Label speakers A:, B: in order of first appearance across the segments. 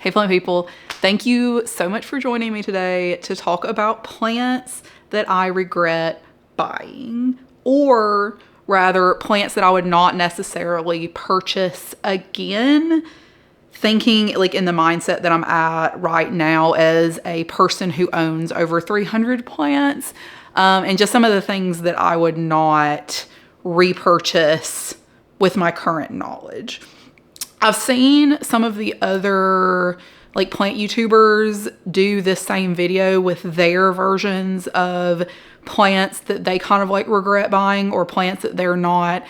A: Hey plant people, thank you so much for joining me today to talk about plants that I regret buying, or rather plants that I would not necessarily purchase again, thinking like in the mindset that I'm at right now as a person who owns over 300 plants, and just some of the things that I would not repurchase with my current knowledge. I've seen some of the other like plant YouTubers do this same video with their versions of plants that they kind of like regret buying, or plants that they're not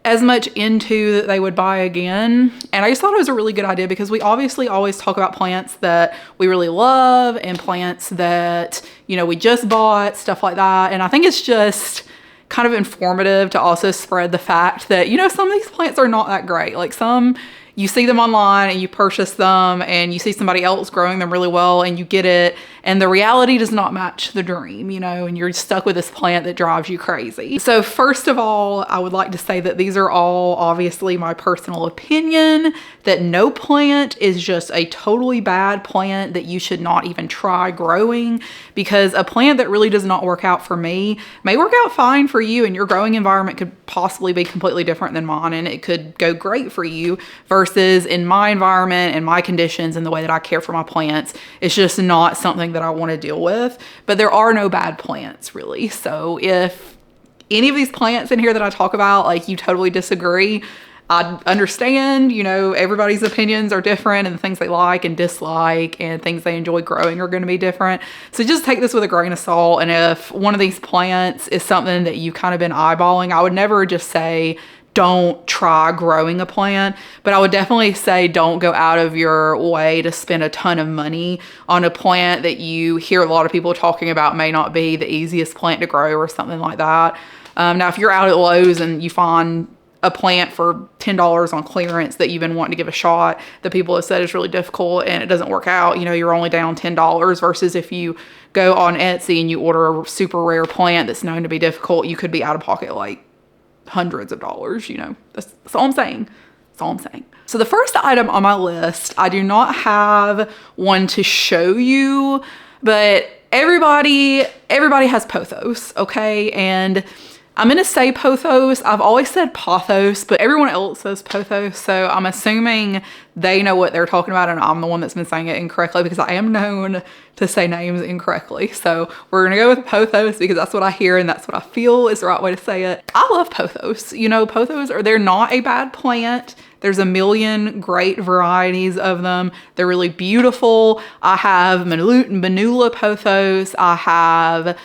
A: as much into that they would buy again. And I just thought it was a really good idea because we obviously always talk about plants that we really love and plants that, you know, we just bought, stuff like that. And I think it's just kind of informative to also spread the fact that, you know, some of these plants are not that great. Like some, you see them online and you purchase them and you see somebody else growing them really well and you get it, and the reality does not match the dream, you know, and you're stuck with this plant that drives you crazy. So first of all, I would like to say that these are all obviously my personal opinion, that no plant is just a totally bad plant that you should not even try growing, because a plant that really does not work out for me may work out fine for you, and your growing environment could possibly be completely different than mine and it could go great for you, versus in my environment and my conditions and the way that I care for my plants, it's just not something that I want to deal with. But there are no bad plants really. So if any of these plants in here that I talk about, like you totally disagree, I understand, you know, everybody's opinions are different and the things they like and dislike and things they enjoy growing are going to be different. So just take this with a grain of salt. And if one of these plants is something that you've kind of been eyeballing, I would never just say, don't try growing a plant, but I would definitely say don't go out of your way to spend a ton of money on a plant that you hear a lot of people talking about may not be the easiest plant to grow or something like that. Now, if you're out at Lowe's and you find a plant for $10 on clearance that you've been wanting to give a shot, that people have said is really difficult and it doesn't work out, you know, you're only down $10, versus if you go on Etsy and you order a super rare plant that's known to be difficult, you could be out of pocket like hundreds of dollars, you know. That's all I'm saying. That's all I'm saying. So the first item on my list, I do not have one to show you, but everybody has Pothos, okay? And I'm gonna say Pothos. I've always said Pothos, but everyone else says Pothos, so I'm assuming they know what they're talking about and I'm the one that's been saying it incorrectly, because I am known to say names incorrectly. So we're gonna go with Pothos because that's what I hear and that's what I feel is the right way to say it. I love Pothos. You know, Pothos they're not a bad plant. There's a million great varieties of them. They're really beautiful. I have Manula Pothos. I have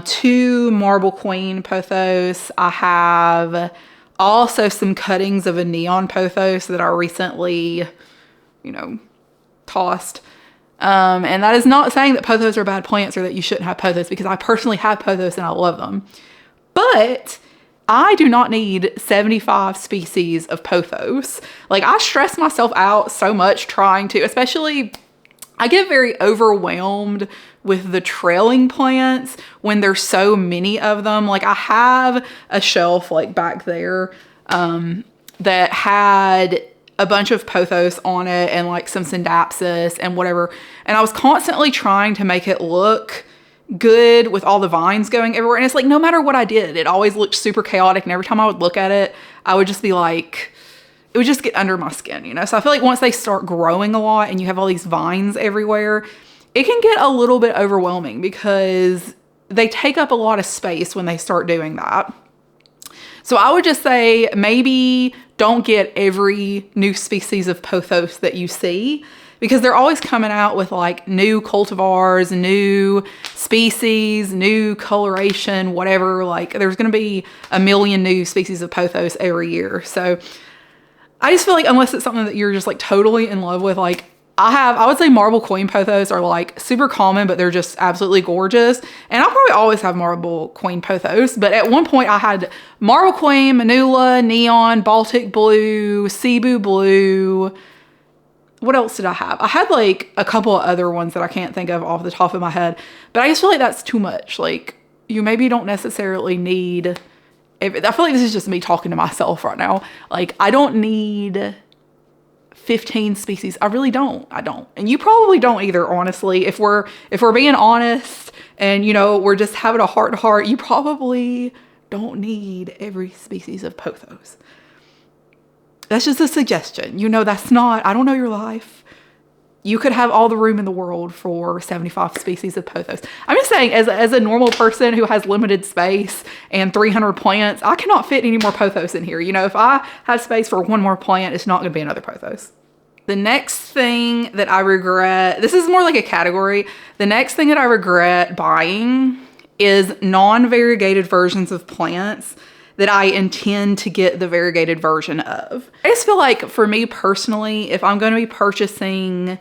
A: 2 Marble Queen Pothos. I have also some cuttings of a neon Pothos that I recently, you know, tossed. And that is not saying that Pothos are bad plants or that you shouldn't have Pothos, because I personally have Pothos and I love them. But I do not need 75 species of Pothos. Like, I stress myself out so much trying to, especially I get very overwhelmed with the trailing plants when there's so many of them. Like, I have a shelf like back there that had a bunch of Pothos on it and like some Syndapsis and whatever. And I was constantly trying to make it look good with all the vines going everywhere. And it's like, no matter what I did, it always looked super chaotic. And every time I would look at it, I would just be like, it would just get under my skin, you know? So I feel like once they start growing a lot and you have all these vines everywhere, it can get a little bit overwhelming because they take up a lot of space when they start doing that. So I would just say maybe don't get every new species of Pothos that you see, because they're always coming out with like new cultivars, new species, new coloration, whatever. Like, there's going to be a million new species of Pothos every year. So I just feel like unless it's something that you're just like totally in love with, like I would say Marble Queen Pothos are like super common, but they're just absolutely gorgeous. And I'll probably always have Marble Queen Pothos, but at one point I had Marble Queen, Manula, Neon, Baltic Blue, Cebu Blue. What else did I have? I had like a couple of other ones that I can't think of off the top of my head, but I just feel like that's too much. Like, you maybe don't necessarily need, I feel like this is just me talking to myself right now. Like, I don't need 15 species. I really don't. I don't. And you probably don't either, honestly. If we're being honest and, you know, we're just having a heart to heart, you probably don't need every species of pothos. That's just a suggestion. You know, that's not, I don't know your life. You could have all the room in the world for 75 species of pothos. I'm just saying, as a normal person who has limited space and 300 plants, I cannot fit any more pothos in here. You know, if I had space for one more plant, it's not going to be another pothos. The next thing that I regret, this is more like a category. The next thing that I regret buying is non-variegated versions of plants that I intend to get the variegated version of. I just feel like for me personally, if I'm going to be purchasing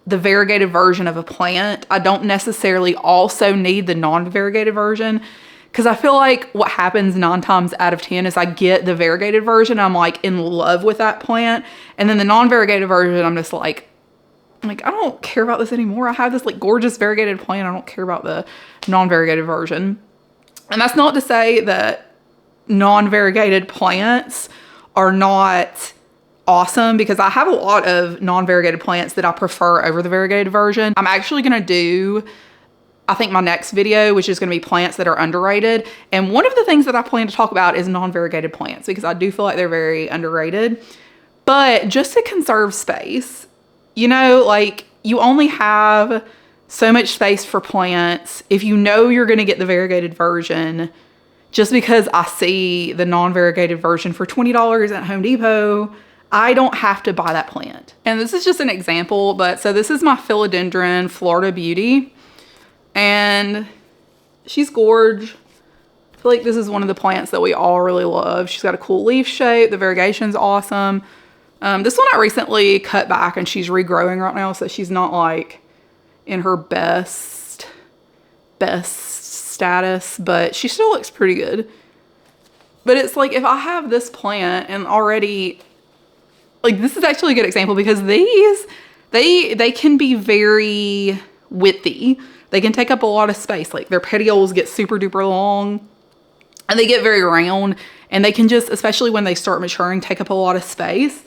A: the variegated version of a plant, I don't necessarily also need the non-variegated version, because I feel like what happens 9 times out of 10 is I get the variegated version, I'm like in love with that plant, and then the non-variegated version, I'm just like I don't care about this anymore. I have this like gorgeous variegated plant. I don't care about the non-variegated version. And that's not to say that non-variegated plants are not awesome, because I have a lot of non-variegated plants that I prefer over the variegated version. I'm actually going to do, I think, my next video, which is going to be plants that are underrated. And one of the things that I plan to talk about is non-variegated plants, because I do feel like they're very underrated. But just to conserve space, you know, like you only have so much space for plants. If you know you're going to get the variegated version, just because I see the non-variegated version for $20 at Home Depot, I don't have to buy that plant. And this is just an example, but so this is my Philodendron Florida Beauty, and she's gorge. I feel like this is one of the plants that we all really love. She's got a cool leaf shape. The variegation's awesome. This one I recently cut back and she's regrowing right now, so she's not like in her best status, but she still looks pretty good. But it's like, if I have this plant and already, like, this is actually a good example, because these, they can be very widthy. They can take up a lot of space. Like, their petioles get super duper long and they get very round, and they can just, especially when they start maturing, take up a lot of space.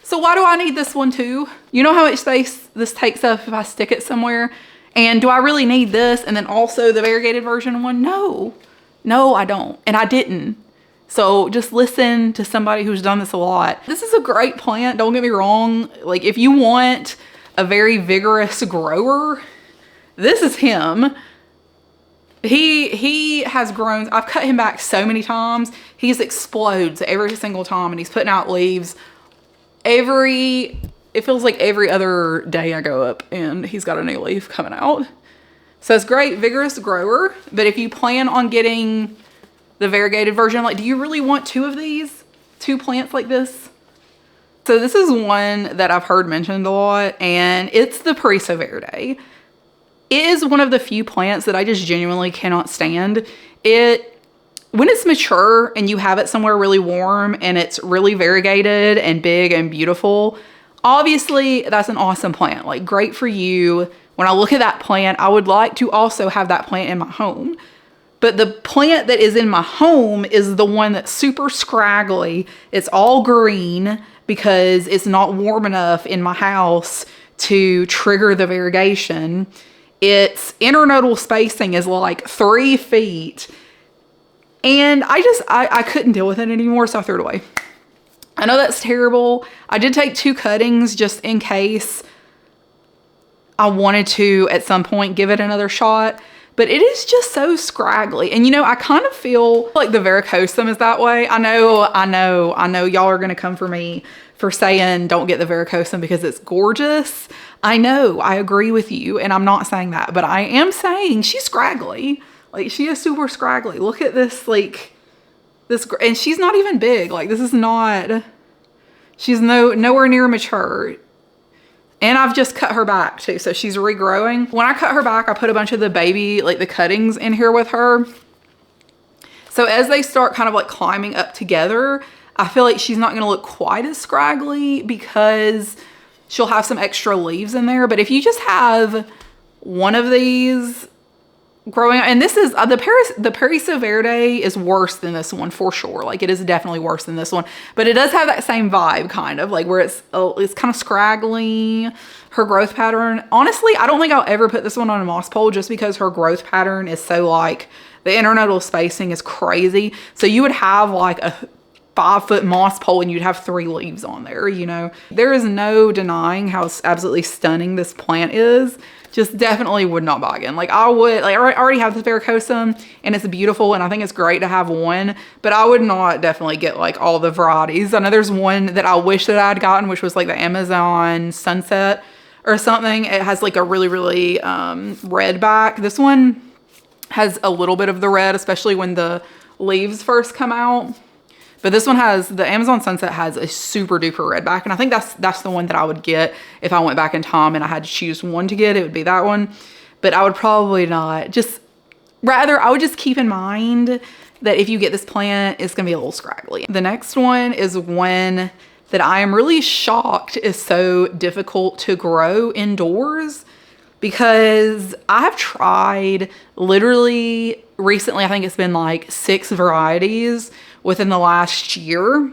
A: So why do I need this one too? You know how much space this takes up if I stick it somewhere? And do I really need this and then also the variegated version one? No, I don't. And I didn't. So just listen to somebody who's done this a lot. This is a great plant, don't get me wrong. Like, if you want a very vigorous grower, this is him. He has grown. I've cut him back so many times. He's explodes every single time, and he's putting out leaves it feels like every other day I go up and he's got a new leaf coming out. So it's great, vigorous grower. But if you plan on getting the variegated version, like, do you really want 2 of these? 2 plants like this? So this is one that I've heard mentioned a lot, and it's the Periso Verde. It is one of the few plants that I just genuinely cannot stand. When it's mature and you have it somewhere really warm and it's really variegated and big and beautiful, obviously that's an awesome plant. Like, great for you. When I look at that plant, I would like to also have that plant in my home. But the plant that is in my home is the one that's super scraggly. It's all green because it's not warm enough in my house to trigger the variegation. Its internodal spacing is like 3 feet. And I couldn't deal with it anymore, so I threw it away. I know that's terrible. I did take 2 cuttings just in case I wanted to at some point give it another shot. But it is just so scraggly. And, you know, I kind of feel like the varicosum is that way. I know y'all are going to come for me for saying don't get the varicosum because it's gorgeous. I know, I agree with you, and I'm not saying that. But I am saying she's scraggly. Like, she is super scraggly. Look at this, like, and she's not even big. Like, this is not, she's nowhere near mature. And I've just cut her back too, so she's regrowing. When I cut her back, I put a bunch of the baby, like the cuttings in here with her. So as they start kind of like climbing up together, I feel like she's not gonna look quite as scraggly because she'll have some extra leaves in there. But if you just have one of these, growing, and this is the Parisa Verde is worse than this one for sure. Like it is definitely worse than this one, but it does have that same vibe, kind of like where it's kind of scraggly. Her growth pattern, honestly, I don't think I'll ever put this one on a moss pole just because her growth pattern is so like the internodal spacing is crazy. So you would have like a 5-foot moss pole and you'd have 3 leaves on there, you know. There is no denying how absolutely stunning this plant is. Just definitely would not buy again. Like I already have the varicosum and it's beautiful and I think it's great to have one, but I would not definitely get like all the varieties. I know there's one that I wish that I'd gotten, which was like the Amazon Sunset or something. It has like a really, really red back. This one has a little bit of the red, especially when the leaves first come out. But this one has, the Amazon Sunset has a super duper red back. And I think that's the one that I would get if I went back in time and I had to choose one to get, it would be that one. But I would probably not. I would just keep in mind that if you get this plant, it's gonna be a little scraggly. The next one is one that I am really shocked is so difficult to grow indoors, because I have tried literally recently, I think it's been like 6 varieties within the last year,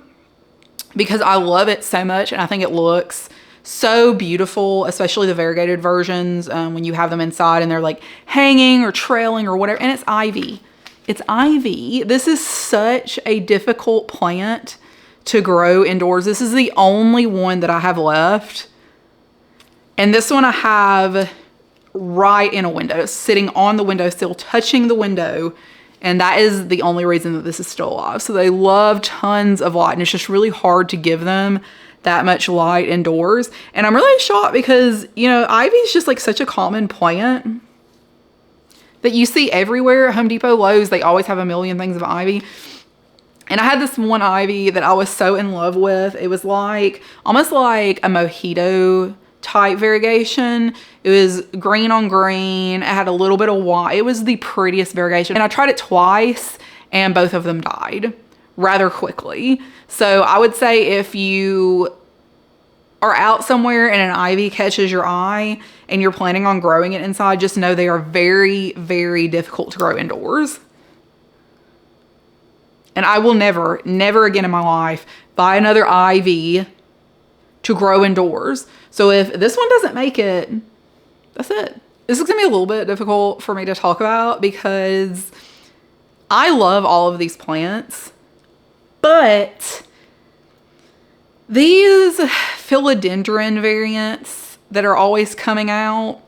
A: because I love it so much and I think it looks so beautiful, especially the variegated versions when you have them inside and they're like hanging or trailing or whatever. And it's ivy. It's ivy. This is such a difficult plant to grow indoors. This is the only one that I have left. And this one I have right in a window, sitting on the windowsill, touching the window. And that is the only reason that this is still alive. So they love tons of light and it's just really hard to give them that much light indoors. And I'm really shocked because, you know, ivy is just like such a common plant that you see everywhere. Home Depot, Lowe's, they always have a million things of ivy. And I had this one ivy that I was so in love with. It was like, almost like a mojito type variegation. It was green on green. It had a little bit of white. It was the prettiest variegation. And I tried it twice and both of them died rather quickly. So I would say if you are out somewhere and an ivy catches your eye and you're planning on growing it inside, just know they are very, very difficult to grow indoors. And I will never, never again in my life buy another ivy to grow indoors. So if this one doesn't make it, that's it. This is gonna be a little bit difficult for me to talk about because I love all of these plants, but these philodendron variants that are always coming out,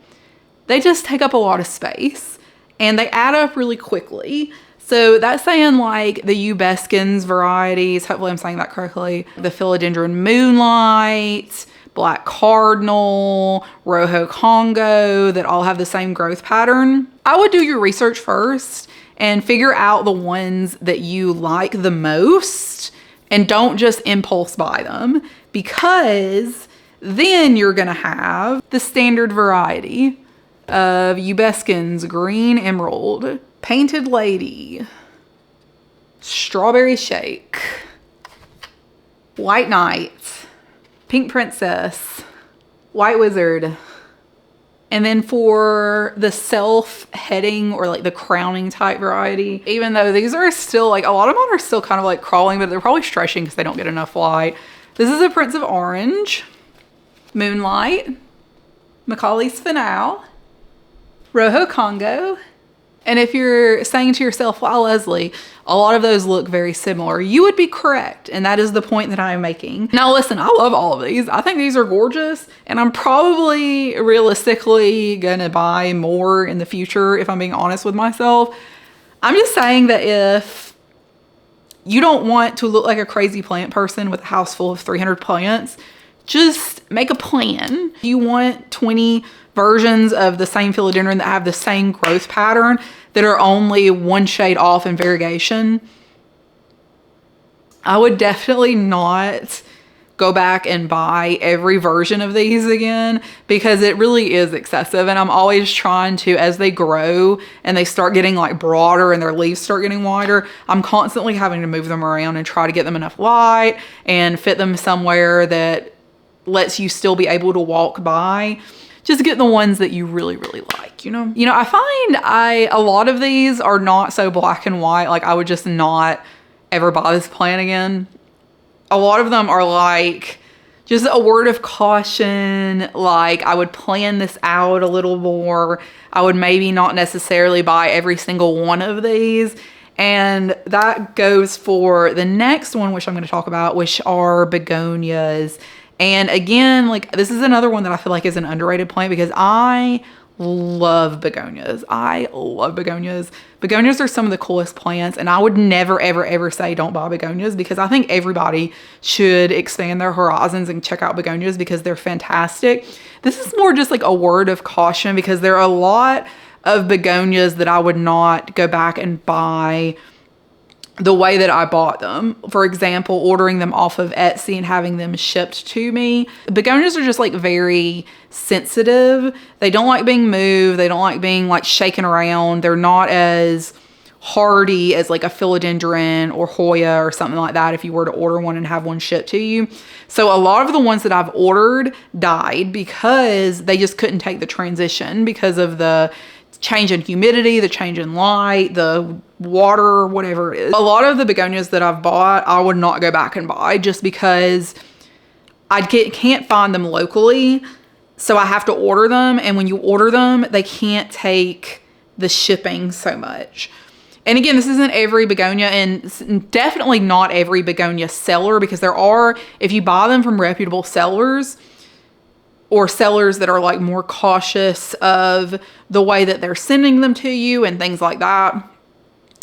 A: they just take up a lot of space and they add up really quickly. So that's saying like the Ubeskins varieties, hopefully I'm saying that correctly, the Philodendron Moonlight, Black Cardinal, Rojo Congo, that all have the same growth pattern. I would do your research first and figure out the ones that you like the most and don't just impulse buy them, because then you're gonna have the standard variety of Ubeskins Green Emerald, Painted Lady, Strawberry Shake, White Knight, Pink Princess, White Wizard. And then for the self-heading or like the crowning type variety, even though these are still like, a lot of them are still kind of like crawling, but they're probably stretching because they don't get enough light. This is a Prince of Orange, Moonlight, Macaulay's Finale, Rojo Congo. And if you're saying to yourself, wow, Leslie, a lot of those look very similar, you would be correct. And that is the point that I am making. Now, listen, I love all of these. I think these are gorgeous. And I'm probably realistically going to buy more in the future, if I'm being honest with myself. I'm just saying that if you don't want to look like a crazy plant person with a house full of 300 plants, just make a plan. You want 20 versions of the same philodendron that have the same growth pattern that are only one shade off in variegation. I would definitely not go back and buy every version of these again, because it really is excessive. And I'm always trying to, as they grow and they start getting like broader and their leaves start getting wider, I'm constantly having to move them around and try to get them enough light and fit them somewhere that lets you still be able to walk by. Just get the ones that you really, really like. you know? You know, I find a lot of these are not so black and white. Like, I would just not ever buy this plant again. A lot of them are like, just a word of caution, like I would plan this out a little more. I would maybe not necessarily buy every single one of these. And that goes for the next one, which I'm going to talk about, which are begonias. And again, like, this is another one that I feel like is an underrated plant because I love begonias. I love begonias. Begonias are some of the coolest plants, and I would never, ever, ever say don't buy begonias because I think everybody should expand their horizons and check out begonias because they're fantastic. This is more just like a word of caution because there are a lot of begonias that I would not go back and buy the way that I bought them. For example, ordering them off of Etsy and having them shipped to me. Begonias are just like very sensitive. They don't like being moved. They don't like being like shaken around. They're not as hardy as like a philodendron or Hoya or something like that if you were to order one and have one shipped to you. So a lot of the ones that I've ordered died because they just couldn't take the transition because of the change in humidity, the change in light, the water, whatever it is. A lot of the begonias that I've bought, I would not go back and buy just because I can't find them locally. So I have to order them. And when you order them, they can't take the shipping so much. And again, this isn't every begonia and definitely not every begonia seller because there are, if you buy them from reputable sellers, or sellers that are like more cautious of the way that they're sending them to you and things like that,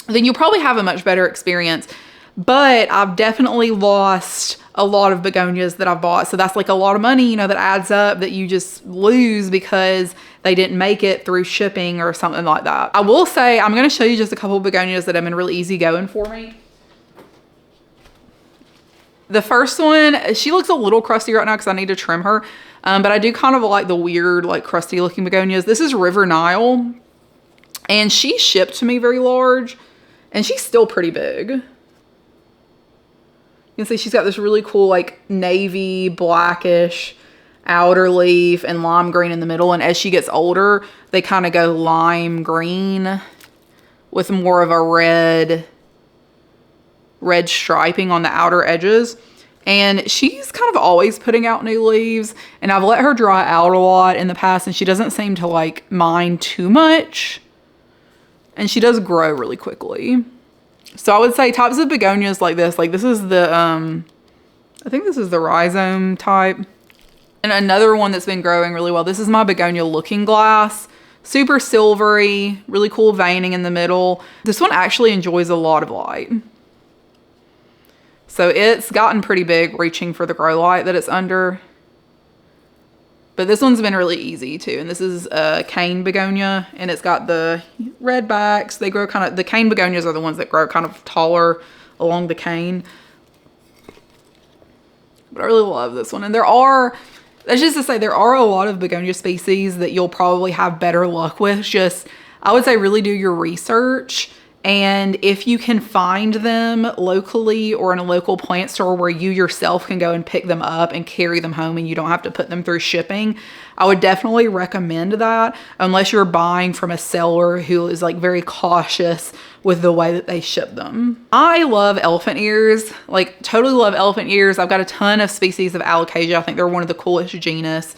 A: then you'll probably have a much better experience. But I've definitely lost a lot of begonias that I've bought. So that's like a lot of money, you know, that adds up that you just lose because they didn't make it through shipping or something like that. I will say, I'm going to show you just a couple of begonias that have been really easy going for me. The first one, she looks a little crusty right now because I need to trim her. But I do kind of like the weird, like crusty looking begonias. This is River Nile. And she shipped to me very large. And she's still pretty big. You can see she's got this really cool like navy, blackish outer leaf and lime green in the middle. And as she gets older, they kind of go lime green with more of a red striping on the outer edges. And she's kind of always putting out new leaves, and I've let her dry out a lot in the past, and she doesn't seem to like mind too much, and she does grow really quickly. So I would say types of begonias like this is the I think this is the rhizome type. And another one that's been growing really well, this is my begonia looking glass. Super silvery, really cool veining in the middle. This one actually enjoys a lot of light. So it's gotten pretty big reaching for the grow light that it's under. But this one's been really easy too. And this is a cane begonia and it's got the red backs. They grow kind of, the cane begonias are the ones that grow kind of taller along the cane. But I really love this one. And that's just to say there are a lot of begonia species that you'll probably have better luck with. Just, I would say really do your research. And if you can find them locally or in a local plant store where you yourself can go and pick them up and carry them home and you don't have to put them through shipping, I would definitely recommend that unless you're buying from a seller who is like very cautious with the way that they ship them. I love elephant ears, like totally love elephant ears. I've got a ton of species of Colocasia. I think they're one of the coolest genus.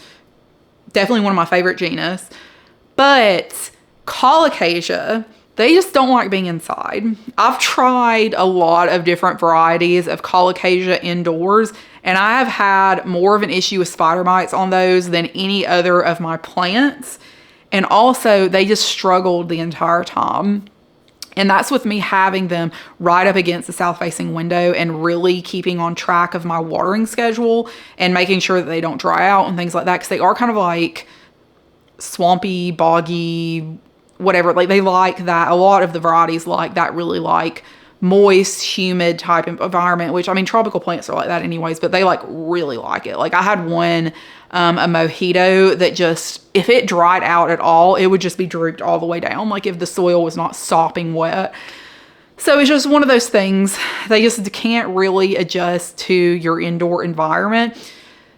A: Definitely one of my favorite genus. But Colocasia, they just don't like being inside. I've tried a lot of different varieties of Colocasia indoors, and I have had more of an issue with spider mites on those than any other of my plants. And also, they just struggled the entire time. And that's with me having them right up against the south-facing window and really keeping on track of my watering schedule and making sure that they don't dry out and things like that, because they are kind of like swampy, boggy, whatever. Like they like that. A lot of the varieties like that, really like moist, humid type of environment, which I mean, tropical plants are like that anyways, but they like really like it. Like I had one, a mojito that just, if it dried out at all, it would just be drooped all the way down. Like if the soil was not sopping wet. So it's just one of those things. They just can't really adjust to your indoor environment.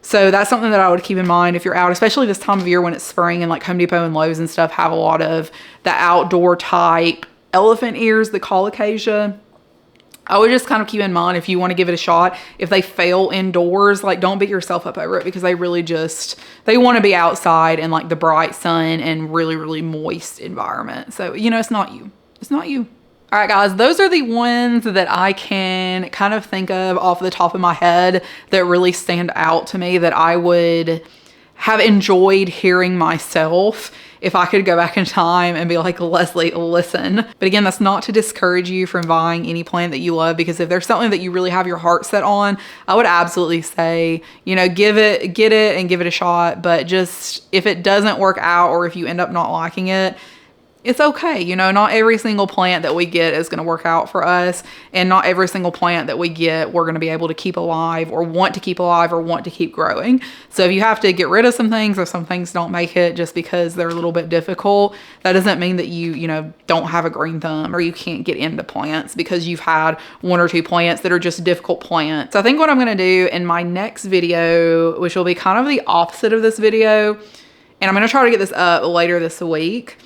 A: So that's something that I would keep in mind if you're out, especially this time of year when it's spring, and like Home Depot and Lowe's and stuff have a lot of the outdoor type elephant ears, the Colocasia. I would just kind of keep in mind, if you want to give it a shot, if they fail indoors, like don't beat yourself up over it, because they really just, they want to be outside in like the bright sun and really, really moist environment. So, you know, it's not you. It's not you. All right, guys, those are the ones that I can kind of think of off the top of my head that really stand out to me, that I would have enjoyed hearing myself if I could go back in time and be like, Leslie, listen. But again, that's not to discourage you from buying any plant that you love, because if there's something that you really have your heart set on, I would absolutely say, you know, get it and give it a shot. But just if it doesn't work out, or if you end up not liking it, it's okay. You know, not every single plant that we get is going to work out for us, and not every single plant that we get we're going to be able to keep alive, or want to keep alive, or want to keep growing. So if you have to get rid of some things, or some things don't make it just because they're a little bit difficult, that doesn't mean that you know, don't have a green thumb, or you can't get into plants because you've had one or two plants that are just difficult plants. So I think what I'm going to do in my next video, which will be kind of the opposite of this video, and I'm going to try to get this up later this week,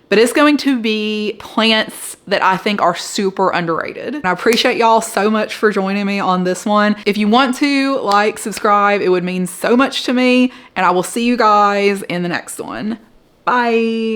A: but it's going to be plants that I think are super underrated. And I appreciate y'all so much for joining me on this one. If you want to like, subscribe, it would mean so much to me. And I will see you guys in the next one. Bye.